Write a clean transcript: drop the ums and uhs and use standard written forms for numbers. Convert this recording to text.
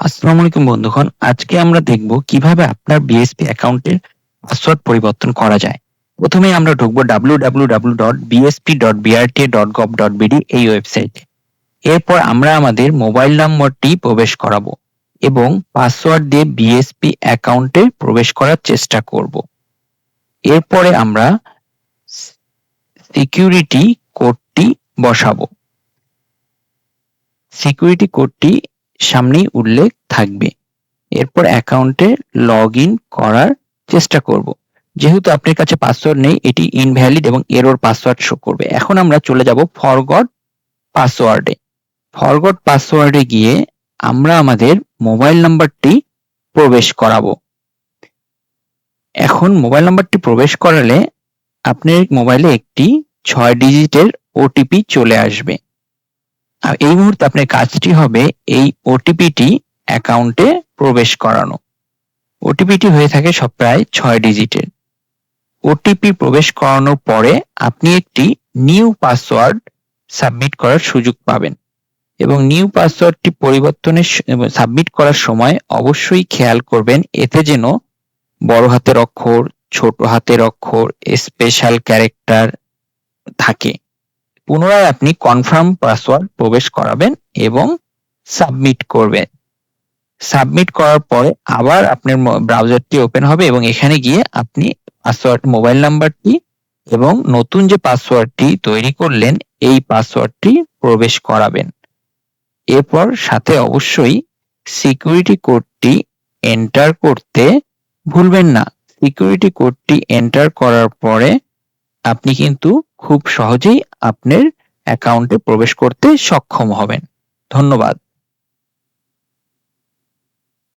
আসসালামু আলাইকুম বন্ধুগণ। আজকে আমরা দেখব কিভাবে আপনার বিএসপি অ্যাকাউন্টের পাসওয়ার্ড পরিবর্তন করা যায়। প্রথমেই আমরা ঢুকবো www.bsp.brt.gov.bd এই ওয়েবসাইটে। এরপর আমরা আমাদের মোবাইল নম্বরটি প্রবেশ করাবো এবং পাসওয়ার্ড দিয়ে বিএসপি অ্যাকাউন্টে প্রবেশ করার চেষ্টা করব। এরপরে আমরা সিকিউরিটি কোডটি বসাবো। সিকিউরিটি কোডটি সামনেই উল্লেখ থাকবে। এরপর অ্যাকাউন্টে লগইন করার চেষ্টা করব। যেহেতু আপনার কাছে পাসওয়ার্ড নেই, এটি ইনভ্যালিড এবং এরর পাসওয়ার্ড শো করবে। এখন আমরা চলে যাব ফরগট পাসওয়ার্ডে। ফরগট পাসওয়ার্ডে গিয়ে আমরা আমাদের মোবাইল নাম্বারটি প্রবেশ করাবো। এখন মোবাইল নাম্বারটি প্রবেশ করালে আপনার মোবাইলে একটি 6 ডিজিটের ওটিপি চলে আসবে। আর এই মুহূর্তে আপনার কাজটি হবে এই ওটিপিটি অ্যাকাউন্টে প্রবেশ করানো। ওটিপিটি হয়ে থাকে সব প্রায় 6 ডিজিটের। ওটিপি প্রবেশ করানোর পরে আপনি একটি নিউ পাসওয়ার্ড সাবমিট করার সুযোগ পাবেন এবং নিউ পাসওয়ার্ডটি পরিবর্তনের সাবমিট করার সময় অবশ্যই খেয়াল করবেন এতে যেন বড় হাতের অক্ষর, ছোট হাতের অক্ষর, স্পেশাল ক্যারেক্টার থাকে। পুনরায় আপনি কনফার্ম পাসওয়ার্ড প্রবেশ করাবেন এবং সাবমিট করবেন। সাবমিট করার পরে আবার আপনার ব্রাউজারটি ওপেন হবে এবং এখানে গিয়ে আপনি পাসওয়ার্ড মোবাইল নাম্বারটি এবং নতুন যে পাসওয়ার্ডটি তৈরি করলেন এই পাসওয়ার্ডটি প্রবেশ করাবেন। এরপর সাথে অবশ্যই সিকিউরিটি কোডটি এন্টার করতে ভুলবেন না। সিকিউরিটি কোডটি এন্টার করার পরে আপনি কিন্তু খুব সহজেই আপনার অ্যাকাউন্টে প্রবেশ করতে সক্ষম হবেন। ধন্যবাদ।